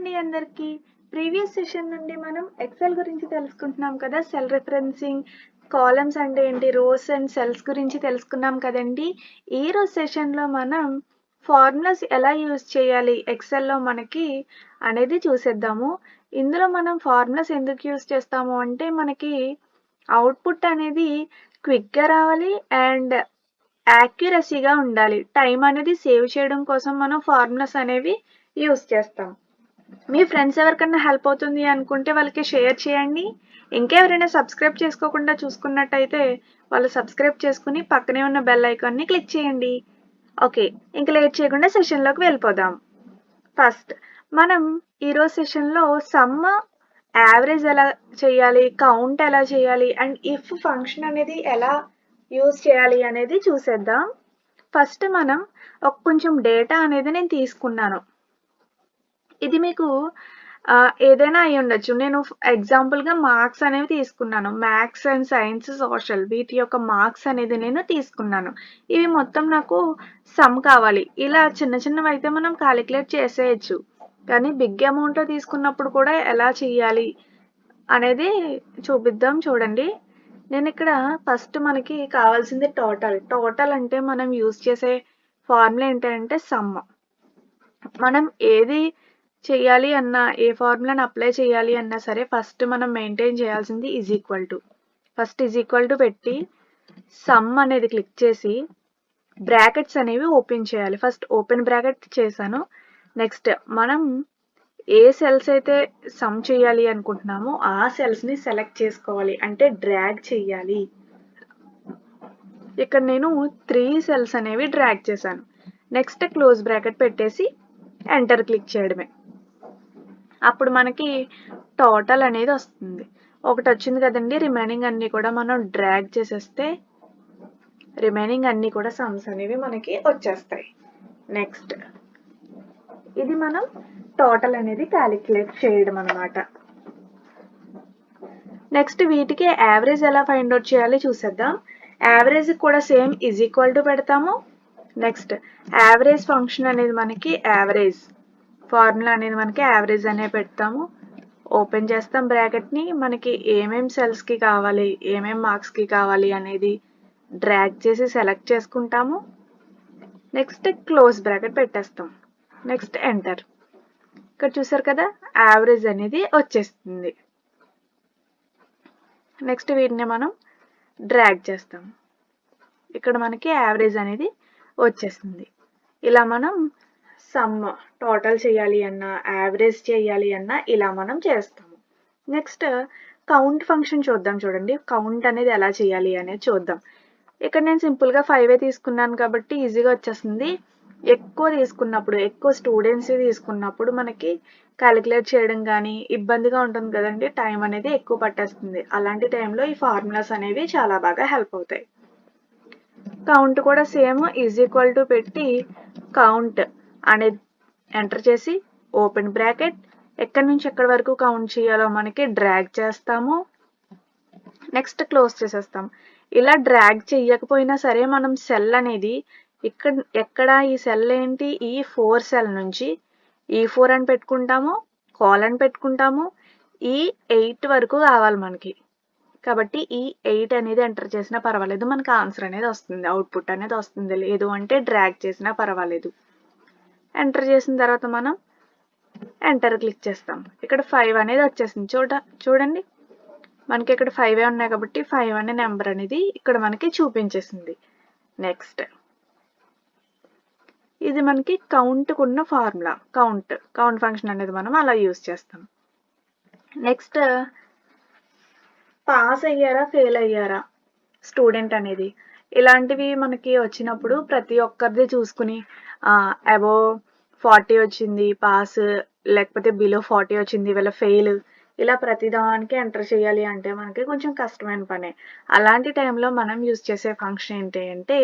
అండి అందరికీ. Previous session నుండి మనం ఎక్సెల్ గురించి తెలుసుకుంటున్నాం కదా. సెల్ రిఫరెన్సింగ్, కాలమ్స్ అంటే ఏంటి, రోస్ అండ్ సెల్స్ గురించి తెలుసుకున్నాం కదండి. ఈ రోజు సెషన్లో మనం ఫార్ములాస్ ఎలా యూజ్ చేయాలి ఎక్సెల్లో మనకి అనేది చూసేద్దాము. ఇందులో మనం ఫార్ములాస్ ఎందుకు యూజ్ చేస్తాము అంటే మనకి అవుట్పుట్ అనేది క్విక్గా రావాలి అండ్ యాక్యురసీగా ఉండాలి. టైం అనేది సేవ్ చేయడం కోసం మనం ఫార్ములాస్ అనేవి యూజ్ చేస్తాం. మీ ఫ్రెండ్స్ ఎవరికైనా హెల్ప్ అవుతుంది అనుకుంటే వాళ్ళకి షేర్ చేయండి. ఇంకెవరైనా సబ్స్క్రైబ్ చేసుకోకుండా చూసుకున్నట్టయితే వాళ్ళు సబ్స్క్రైబ్ చేసుకుని పక్కనే ఉన్న బెల్ ఐకాన్ని క్లిక్ చేయండి. ఓకే, ఇంక లేట్ చేయకుండా సెషన్లోకి వెళ్ళిపోదాం. ఫస్ట్ మనం ఈరోజు సెషన్లో సమ్, యావరేజ్ ఎలా చేయాలి, కౌంట్ ఎలా చేయాలి అండ్ ఇఫ్ ఫంక్షన్ అనేది ఎలా యూజ్ చేయాలి అనేది చూసేద్దాం. ఫస్ట్ మనం కొంచెం డేటా అనేది నేను తీసుకున్నాను. ఇది మీకు ఏదైనా అయి ఉండొచ్చు. నేను ఎగ్జాంపుల్గా మార్క్స్ అనేవి తీసుకున్నాను. మ్యాథ్స్ అండ్ సైన్స్, సోషల్ వీటి యొక్క మార్క్స్ అనేది నేను తీసుకున్నాను. ఇవి మొత్తం నాకు సమ్ కావాలి. ఇలా చిన్న చిన్నవి అయితే మనం క్యాలిక్యులేట్ చేసేయచ్చు. కానీ బిగ్ అమౌంట్ తీసుకున్నప్పుడు కూడా ఎలా చేయాలి అనేది చూపిద్దాం. చూడండి, నేను ఇక్కడ ఫస్ట్ మనకి కావాల్సింది టోటల్. టోటల్ అంటే మనం యూజ్ చేసే ఫార్ములా ఏంటంటే సమ్. మనం ఏది చేయాలి అన్నా, ఏ ఫార్ములాని అప్లై చేయాలి అన్నా సరే ఫస్ట్ మనం మెయింటైన్ చేయాల్సింది is equal to. First is equal to పెట్టి సమ్ అనేది క్లిక్ చేసి బ్రాకెట్స్ అనేవి ఓపెన్ చేయాలి. ఫస్ట్ ఓపెన్ బ్రాకెట్ చేశాను. నెక్స్ట్ మనం ఏ సెల్స్ అయితే సమ్ చేయాలి అనుకుంటున్నామో ఆ సెల్స్ని సెలెక్ట్ చేసుకోవాలి, అంటే డ్రాగ్ చేయాలి. ఇక్కడ నేను 3 సెల్స్ అనేవి డ్రాగ్ చేశాను. నెక్స్ట్ క్లోజ్ బ్రాకెట్ పెట్టేసి ఎంటర్ క్లిక్ చేయడమే. అప్పుడు మనకి టోటల్ అనేది వస్తుంది. ఒకటి వచ్చింది కదండి. రిమైనింగ్ అన్నీ కూడా మనం డ్రాగ్ చేసేస్తే రిమైనింగ్ అన్నీ కూడా సమ్స్ అనేవి మనకి వచ్చేస్తాయి. నెక్స్ట్ ఇది మనం టోటల్ అనేది క్యాలిక్యులేట్ చేయడం అన్నమాట. నెక్స్ట్ వీటికి యావరేజ్ ఎలా ఫైండ్ అవుట్ చేయాలి చూసేద్దాం. యావరేజ్ కూడా సేమ్ ఈజ్ ఈక్వల్ టు పెడతాము. నెక్స్ట్ యావరేజ్ ఫంక్షన్ అనేది మనకి యావరేజ్ ఫార్ములా అనేది మనకి యావరేజ్ అనే పెడతాము. ఓపెన్ చేస్తాం బ్రాకెట్ని. మనకి ఏమేం సెల్స్కి కావాలి, ఏమేం మార్క్స్కి కావాలి అనేది డ్రాగ్ చేసి సెలెక్ట్ చేసుకుంటాము. నెక్స్ట్ క్లోజ్ బ్రాకెట్ పెట్టేస్తాం. Next enter. ఇక్కడ చూసారు కదా, యావరేజ్ అనేది వచ్చేస్తుంది. నెక్స్ట్ వీటిని మనం డ్రాగ్ చేస్తాం. ఇక్కడ మనకి యావరేజ్ అనేది వచ్చేస్తుంది. ఇలా మనం సమ్ టోటల్ చేయాలి అన్నా, యావరేజ్ చేయాలి అన్నా ఇలా మనం చేస్తాము. నెక్స్ట్ కౌంట్ ఫంక్షన్ చూద్దాం. చూడండి, కౌంట్ అనేది ఎలా చేయాలి అనేది చూద్దాం. ఇక్కడ నేను సింపుల్గా 5 తీసుకున్నాను కాబట్టి ఈజీగా వచ్చేస్తుంది. ఎక్కువ తీసుకున్నప్పుడు, ఎక్కువ స్టూడెంట్స్ తీసుకున్నప్పుడు మనకి క్యాలిక్యులేట్ చేయడం కానీ ఇబ్బందిగా ఉంటుంది కదండి. టైం అనేది ఎక్కువ పట్టేస్తుంది. అలాంటి టైంలో ఈ ఫార్ములాస్ అనేవి చాలా బాగా హెల్ప్ అవుతాయి. కౌంట్ కూడా సేమ్ ఈజ్ ఈక్వల్ టు పెట్టి కౌంట్ అనేది ఎంటర్ చేసి ఓపెన్ బ్రాకెట్, ఎక్కడి నుంచి ఎక్కడి వరకు కౌంట్ చేయాలో మనకి డ్రాగ్ చేస్తాము. నెక్స్ట్ క్లోజ్ చేసేస్తాం. ఇలా డ్రాగ్ చేయకపోయినా సరే మనం సెల్ అనేది ఎక్కడ ఈ సెల్ ఏంటి, ఈ 4 సెల్ నుంచి E4 అని పెట్టుకుంటాము, కాలన్ పెట్టుకుంటాము. ఈ 8 వరకు కావాలి మనకి. కాబట్టి ఈ 8 అనేది ఎంటర్ చేసినా పర్వాలేదు, మనకి ఆన్సర్ అనేది వస్తుంది, అవుట్పుట్ అనేది వస్తుంది. లేదు అంటే డ్రాగ్ చేసినా పర్వాలేదు. ఎంటర్ చేసిన తర్వాత మనం ఎంటర్ క్లిక్ చేస్తాం. ఇక్కడ 5 అనేది వచ్చేసింది. చూడండి, మనకి ఇక్కడ 5 ఉన్నాయి కాబట్టి 5 అనే నెంబర్ అనేది ఇక్కడ మనకి చూపించేసింది. నెక్స్ట్ ఇది మనకి కౌంట్కున్న ఫార్ములా. కౌంట్ ఫంక్షన్ అనేది మనం అలా యూజ్ చేస్తాం. నెక్స్ట్ పాస్ అయ్యారా, ఫెయిల్ అయ్యారా స్టూడెంట్ అనేది, ఇలాంటివి మనకి వచ్చినప్పుడు ప్రతి ఒక్కరిది చూసుకుని అబోవ్ 40 వచ్చింది పాస్, లేకపోతే బిలో 40 వచ్చింది వీళ్ళ ఫెయిల్, ఇలా ప్రతిదానికి ఎంటర్ చేయాలి అంటే మనకి కొంచెం కష్టమైన పనే. అలాంటి టైంలో మనం యూజ్ చేసే ఫంక్షన్ ఏంటి అంటే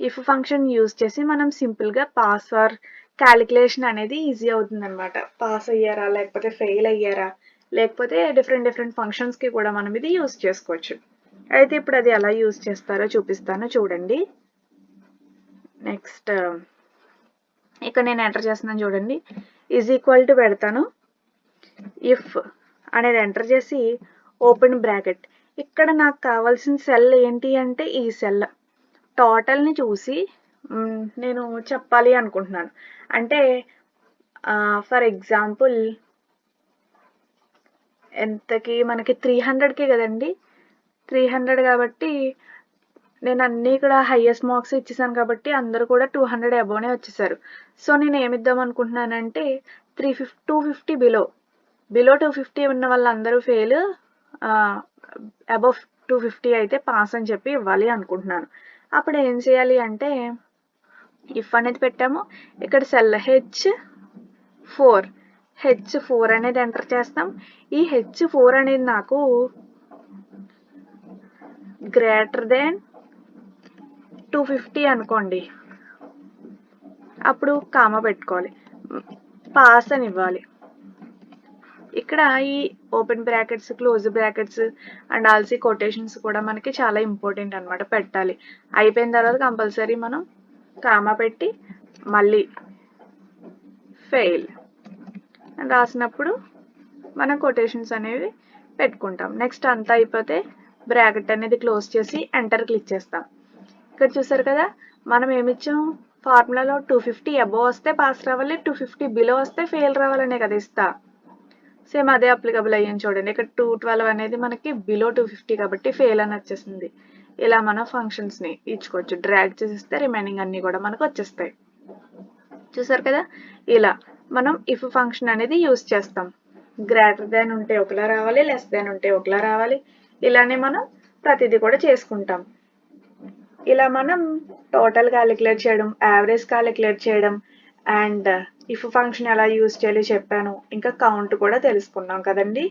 ఇఫ్ ఫంక్షన్ యూజ్ చేసి మనం సింపుల్గా పాస్ ఆర్ క్యాలిక్యులేషన్ అనేది ఈజీ అవుతుంది అనమాట. పాస్ అయ్యారా, లేకపోతే ఫెయిల్ అయ్యారా, లేకపోతే డిఫరెంట్ ఫంక్షన్స్కి కూడా మనం ఇది యూజ్ చేసుకోవచ్చు. అయితే ఇప్పుడు అది ఎలా యూజ్ చేస్తారో చూపిస్తాను, చూడండి. నెక్స్ట్ ఇక్కడ నేను ఎంటర్ చేస్తున్నాను చూడండి. ఈజ్ ఈక్వల్ టు పెడతాను. ఇఫ్ అనేది ఎంటర్ చేసి ఓపెన్ బ్రాకెట్. ఇక్కడ నాకు కావాల్సిన సెల్ ఏంటి అంటే ఈ సెల్. టోటల్ని చూసి నేను చెప్పాలి అనుకుంటున్నాను. అంటే ఫర్ ఎగ్జాంపుల్ ఎంతకి మనకి 300కి కదండి, 300 కాబట్టి నేను అన్నీ కూడా హైయెస్ట్ మార్క్స్ ఇచ్చేసాను కాబట్టి అందరూ కూడా 200 అబోనే వచ్చేసారు. సో నేను ఏమిద్దాం అనుకుంటున్నానంటే 250 బిలో 250 ఉన్న వాళ్ళందరూ ఫెయిల్, అబోవ్ 250 అయితే పాస్ అని చెప్పి ఇవ్వాలి అనుకుంటున్నాను. అప్పుడు ఏం చేయాలి అంటే ఇఫ్ అనేది పెట్టాము, ఇక్కడ సెల్ H4 అనేది ఎంటర్ చేస్తాం. ఈ H4 అనేది నాకు గ్రేటర్ దెన్ 250 అనుకోండి, అప్పుడు కామా పెట్టుకోవాలి, పాస్ అని ఇవ్వాలి. ఇక్కడ ఈ open brackets, close brackets and ఆల్సీ quotations కూడా మనకి చాలా ఇంపార్టెంట్ అనమాట, పెట్టాలి. అయిపోయిన తర్వాత కంపల్సరీ మనం కామా పెట్టి మళ్ళీ ఫెయిల్ అని రాసినప్పుడు మనం కొటేషన్స్ అనేవి పెట్టుకుంటాం. నెక్స్ట్ అంతా అయిపోతే బ్రాకెట్ అనేది క్లోజ్ చేసి ఎంటర్ క్లిక్ చేస్తాం. ఇక్కడ చూసారు కదా, మనం ఏమిచ్చాం ఫార్ములాలో 250 అబోవ్ వస్తే పాస్ రావాలి, 250 బిలో వస్తే ఫెయిల్ రావాలనే కదా ఇస్తా. సేమ్ అదే అప్లికబుల్ అయ్యింది చూడండి. ఇక్కడ 212 అనేది మనకి బిలో 250 కాబట్టి ఫెయిల్ అని వచ్చేసింది. ఇలా మనం ఫంక్షన్స్ని ఇచ్చుకోవచ్చు. డ్రాగ్ చేసిస్తే రిమైనింగ్ అన్నీ కూడా మనకు వచ్చేస్తాయి. చూసారు కదా, ఇలా మనం ఇఫ్ ఫంక్షన్ అనేది యూజ్ చేస్తాం. గ్రేటర్ దాన్ ఉంటే ఒకలా రావాలి, లెస్ దాన్ ఉంటే ఒకలా రావాలి. ఇలానే మనం ప్రతిదీ కూడా చేసుకుంటాం. ఇలా మనం టోటల్ క్యాలిక్యులేట్ చేయడం, యావరేజ్ క్యాలిక్యులేట్ చేయడం అండ్ ఇఫ్ ఫంక్షన్ ఎలా యూజ్ చేయాలి చెప్పాను. ఇంకా కౌంట్ కూడా తెలుసుకున్నాం కదండి.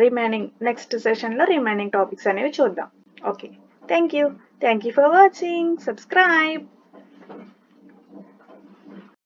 రిమైనింగ్ నెక్స్ట్ సెషన్లో రిమైనింగ్ టాపిక్స్ అనేవి చూద్దాం. Okay, thank you for watching. Subscribe.